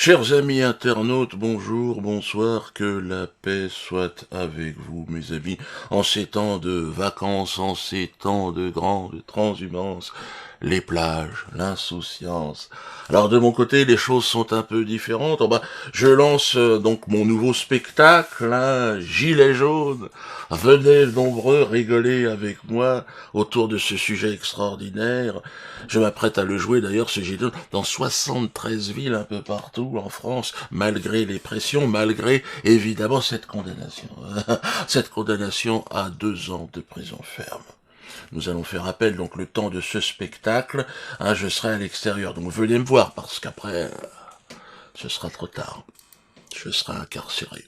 Chers amis internautes, bonjour, bonsoir, que la paix soit avec vous, mes amis, en ces temps de vacances, en ces temps de grande transhumance, les plages, l'insouciance. Alors de mon côté, les choses sont un peu différentes. Je lance donc mon nouveau spectacle, hein, Gilets jaunes. Venez nombreux rigoler avec moi autour de ce sujet extraordinaire. Je m'apprête à le jouer d'ailleurs, ce Gilet jaune, dans 73 villes un peu partout en France, malgré les pressions, malgré évidemment cette condamnation. Cette condamnation à 2 ans de prison ferme. Nous allons faire appel donc le temps de ce spectacle, hein, je serai à l'extérieur, donc venez me voir parce qu'après, ce sera trop tard. Je serai incarcéré.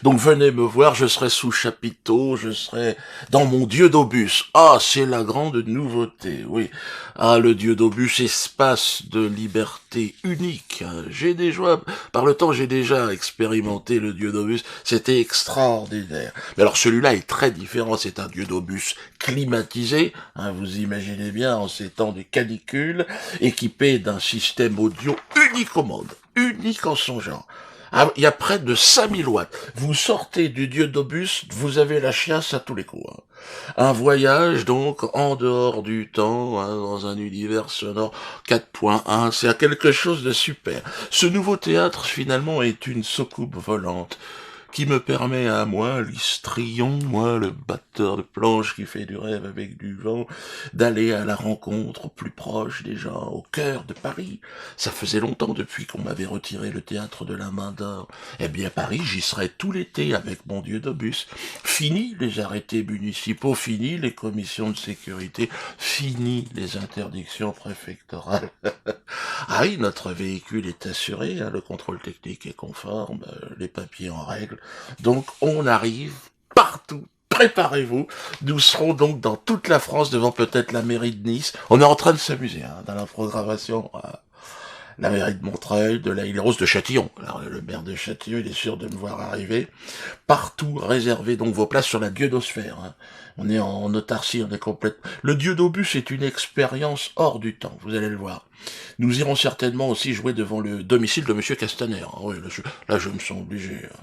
Donc venez me voir, je serai sous chapiteau, je serai dans mon dieu d'Aubus. Ah, c'est la grande nouveauté, oui. Ah, le dieu d'Aubus, espace de liberté unique. J'ai déjà, par le temps, j'ai déjà expérimenté le dieu d'Aubus. C'était extraordinaire. Mais alors celui-là est très différent. C'est un dieu d'Aubus climatisé, hein, vous imaginez bien, en ces temps de canicule, équipé d'un système audio unique au monde, unique en son genre. Ah, il y a près de 5000 watts. Vous sortez du dieu d'Aubus, vous avez la chiasse à tous les coups. Hein. Un voyage, donc, en dehors du temps, hein, dans un univers sonore 4.1, c'est quelque chose de super. Ce nouveau théâtre, finalement, est une soucoupe volante qui me permet à moi, l'histrion, moi, le batteur de planche qui fait du rêve avec du vent, d'aller à la rencontre plus proche des gens, au cœur de Paris. Ça faisait longtemps depuis qu'on m'avait retiré le théâtre de la Main d'Or. Eh bien, Paris, j'y serai tout l'été avec mon dieu d'Aubus. Fini les arrêtés municipaux, fini les commissions de sécurité, fini les interdictions préfectorales. Ah oui, notre véhicule est assuré, hein, le contrôle technique est conforme, les papiers en règle. Donc on arrive partout. Préparez-vous, nous serons donc dans toute la France, devant peut-être la mairie de Nice. On est en train de s'amuser hein, dans la programmation. La mairie de Montreuil, de la Île-Rose, de Châtillon. Alors, le maire de Châtillon, il est sûr de me voir arriver. Partout, réservez donc vos places sur la diodosphère. Hein. On est en autarcie, on est complètement... Le dieu d'Aubus est une expérience hors du temps, vous allez le voir. Nous irons certainement aussi jouer devant le domicile de Monsieur Castaner. Ah oui, là, je me sens obligé. Hein.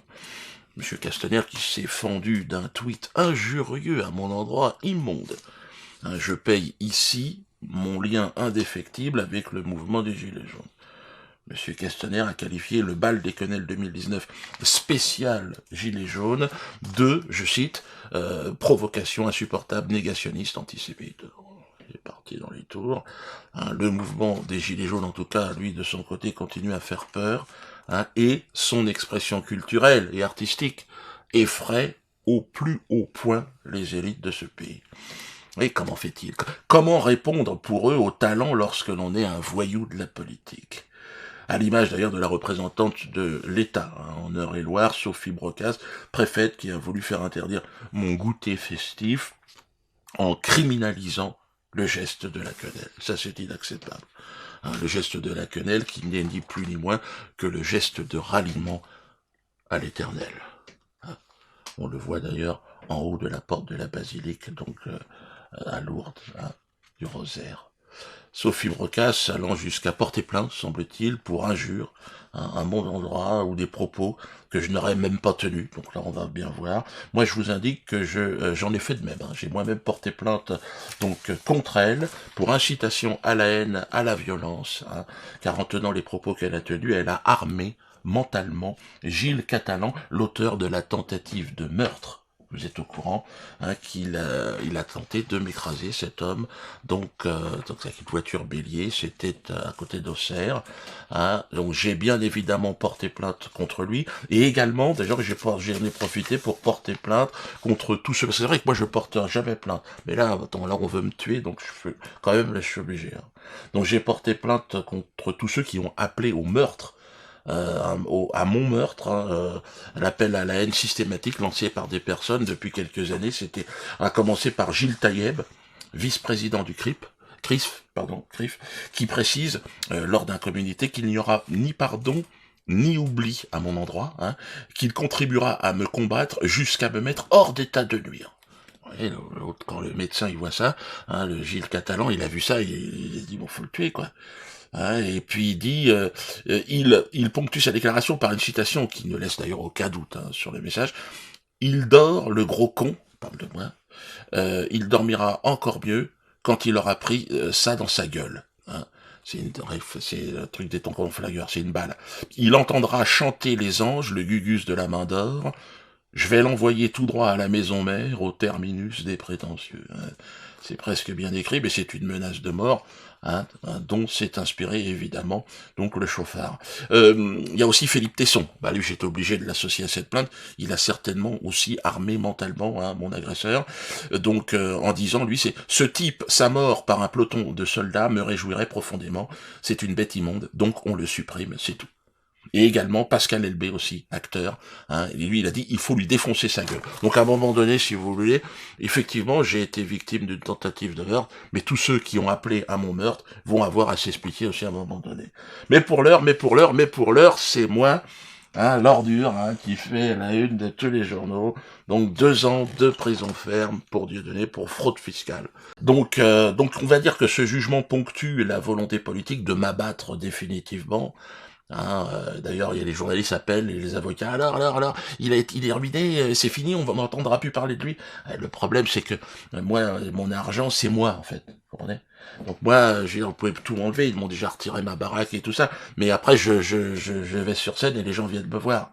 Monsieur Castaner qui s'est fendu d'un tweet injurieux à mon endroit immonde. Hein, je paye ici mon lien indéfectible avec le mouvement des Gilets jaunes. Monsieur Castaner a qualifié le bal des quenelles 2019 spécial Gilets jaunes de, je cite, provocation insupportable, négationniste, antisémite. Il est parti dans les tours. Hein, le mouvement des Gilets jaunes, en tout cas, lui, de son côté, continue à faire peur. Hein, et son expression culturelle et artistique effraie au plus haut point les élites de ce pays. Et comment fait-il? Comment répondre pour eux au talent lorsque l'on est un voyou de la politique? À l'image d'ailleurs de la représentante de l'État, hein, en Eure-et-Loire, Sophie Brocasse, préfète qui a voulu faire interdire mon goûter festif en criminalisant le geste de la quenelle. Ça, c'est inacceptable. Hein, le geste de la quenelle qui n'est ni plus ni moins que le geste de ralliement à l'Éternel. Hein, on le voit d'ailleurs en haut de la porte de la basilique, donc à Lourdes, hein, du rosaire. Sophie Brocasse allant jusqu'à porter plainte, semble-t-il, pour injure, un bon endroit ou des propos que je n'aurais même pas tenus. Donc là, on va bien voir. Moi, je vous indique que j'en ai fait de même. Hein. J'ai moi-même porté plainte donc contre elle pour incitation à la haine, à la violence, hein, car en tenant les propos qu'elle a tenus, elle a armé mentalement Gilles Catalan, l'auteur de la tentative de meurtre. Vous êtes au courant hein, qu'il il a tenté de m'écraser, cet homme. Donc avec une voiture bélier, c'était à côté d'Auxerre. Hein, donc j'ai bien évidemment porté plainte contre lui. Et également, d'ailleurs, j'en ai profité pour porter plainte contre tous ceux... C'est vrai que moi, je porte jamais plainte. Mais là, attends, là, on veut me tuer, donc quand même, là, je suis obligé. Hein. Donc j'ai porté plainte contre tous ceux qui ont appelé au meurtre à mon meurtre, hein, l'appel à la haine systématique lancé par des personnes depuis quelques années, c'était à commencer par Gilles Taïeb, vice-président du CRIF, qui précise lors d'un communiqué qu'il n'y aura ni pardon ni oubli à mon endroit, hein, qu'il contribuera à me combattre jusqu'à me mettre hors d'état de nuire. Et quand le médecin il voit ça, hein, le Gilles Catalan, il a vu ça, il a dit bon faut le tuer quoi. Hein, et puis il dit, il ponctue sa déclaration par une citation qui ne laisse d'ailleurs aucun doute sur le message. Il dort, le gros con, parle de moi, il dormira encore mieux quand il aura pris ça dans sa gueule. Hein. C'est le truc des tampons flagueurs, c'est une balle. Il entendra chanter les anges, le gugus de la main d'or. Je vais l'envoyer tout droit à la maison mère, au terminus des prétentieux. Hein. C'est presque bien écrit, mais c'est une menace de mort, dont s'est inspiré évidemment donc le chauffard. Il y a aussi Philippe Tesson. Bah lui, j'étais obligé de l'associer à cette plainte. Il a certainement aussi armé mentalement mon agresseur. Donc en disant, lui, c'est ce type, sa mort par un peloton de soldats me réjouirait profondément. C'est une bête immonde, donc on le supprime, c'est tout. Et également Pascal Elbé aussi, acteur, et lui il a dit il faut lui défoncer sa gueule. Donc à un moment donné, si vous voulez, effectivement j'ai été victime d'une tentative de meurtre, mais tous ceux qui ont appelé à mon meurtre vont avoir à s'expliquer aussi à un moment donné. Mais pour l'heure, c'est moi, l'ordure, qui fait la une de tous les journaux. Donc 2 ans de prison ferme pour Dieudonné pour fraude fiscale. Donc on va dire que ce jugement ponctue la volonté politique de m'abattre définitivement. D'ailleurs, il y a les journalistes appellent et les avocats. Alors, il est ruiné, c'est fini, on n'entendra plus parler de lui. Le problème, c'est que moi, mon argent, c'est moi en fait. Vous comprenez ? Donc moi, on pouvait tout m'enlever. Ils m'ont déjà retiré ma baraque et tout ça. Mais après, je vais sur scène et les gens viennent me voir.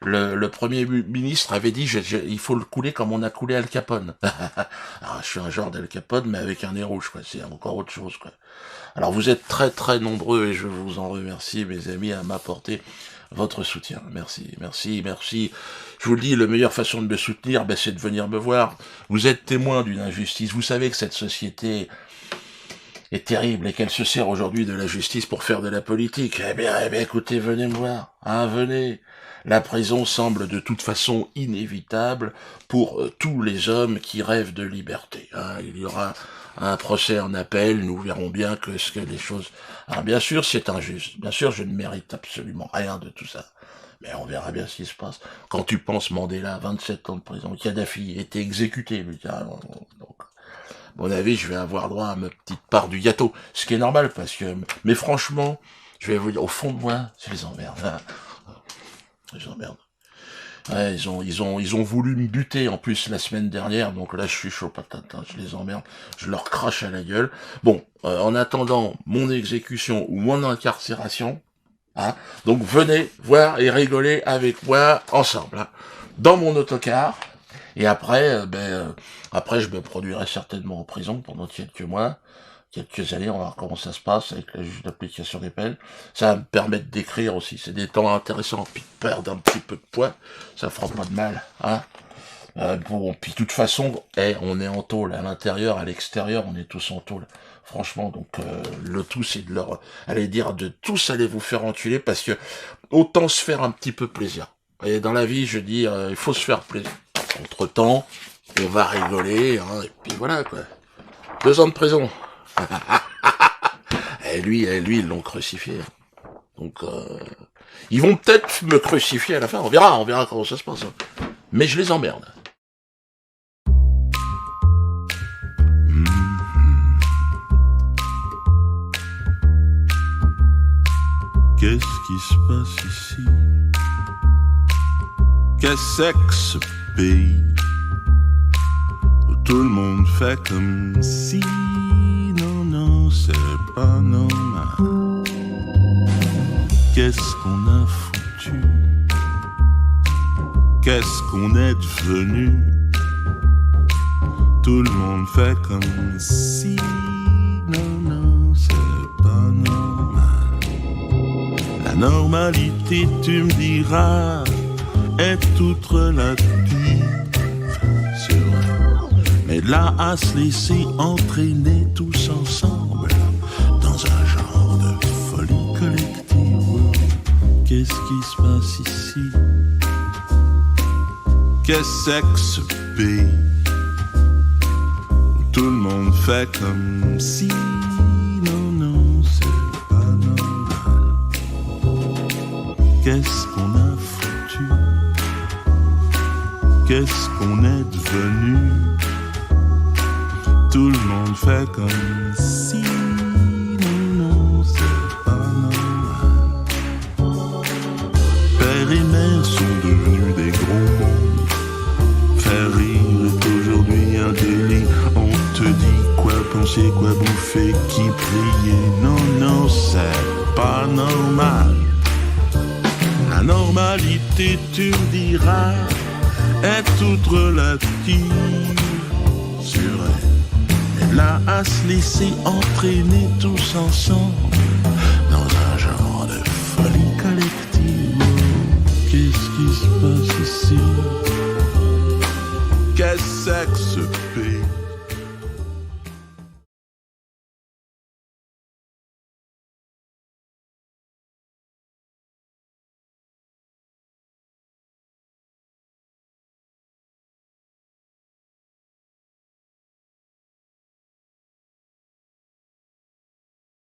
Le Premier ministre avait dit il faut le couler comme on a coulé Al Capone. Alors, je suis un genre d'Al Capone, mais avec un nez rouge, quoi. C'est encore autre chose, quoi. Alors vous êtes très très nombreux et je vous en remercie, mes amis, à m'apporter votre soutien. Merci. Je vous le dis, la meilleure façon de me soutenir, c'est de venir me voir. Vous êtes témoin d'une injustice. Vous savez que cette société est terrible et qu'elle se sert aujourd'hui de la justice pour faire de la politique. Eh bien, écoutez, venez me voir. Venez. La prison semble de toute façon inévitable pour tous les hommes qui rêvent de liberté. Il y aura un procès en appel, nous verrons bien que les choses... Alors bien sûr, c'est injuste. Bien sûr, je ne mérite absolument rien de tout ça. Mais on verra bien ce qui se passe. Quand tu penses Mandela, 27 ans de prison, Kadhafi était exécuté, lui. Donc, à mon avis, je vais avoir droit à ma petite part du gâteau. Ce qui est normal, parce que... Mais franchement, je vais vous dire, au fond de moi, je les emmerde. Je les emmerde. Ouais, ils ont voulu me buter en plus la semaine dernière, donc là je suis chaud patate, je les emmerde, je leur crache à la gueule. Bon, en attendant mon exécution ou mon incarcération, donc venez voir et rigoler avec moi ensemble, dans mon autocar, et après, après je me produirai certainement en prison pendant quelques mois, quelques années, on va voir comment ça se passe avec la juge d'application des peines. Ça va me permettre d'écrire aussi, c'est des temps intéressants, puis de perdre un petit peu de poids, ça fera pas de mal, puis de toute façon, on est en tôle, à l'intérieur, à l'extérieur, on est tous en tôle. Franchement, donc le tout, c'est de tous aller vous faire enculer, parce que autant se faire un petit peu plaisir. Et dans la vie, je dis, il faut se faire plaisir. Entre-temps, on va rigoler, et puis voilà, quoi. 2 ans de prison. Et lui, ils l'ont crucifié. Donc, ils vont peut-être me crucifier à la fin. On verra comment ça se passe. Mais je les emmerde. Qu'est-ce qui se passe ici? Qu'est-ce que ce pays où tout le monde fait comme si? Non, c'est pas normal. Qu'est-ce qu'on a foutu? Qu'est-ce qu'on est devenu? Tout le monde fait comme si. Non, c'est pas normal. La normalité, tu me diras, est toute relative. C'est vrai. Mais de là à se laisser entraîner tous ensemble dans un genre de folie collective. Qu'est-ce qui se passe ici? Qu'est-ce que ce pays où tout le monde fait comme si? Non, c'est pas normal. Qu'est-ce qu'on a foutu? Qu'est-ce qu'on est devenu? Tout le monde fait comme si. Non, c'est père et mère sont devenus des gros mondes. Faire rire est aujourd'hui un délit. On te dit quoi penser, quoi bouffer, qui prier. Non, non, c'est pas normal. La normalité, tu me diras, est toute relative. C'est vrai. Et là, à se laisser entraîner tous ensemble dans un genre de folie collective. Qu'est-ce qui se passe ici? Qu'est-ce que c'est que ce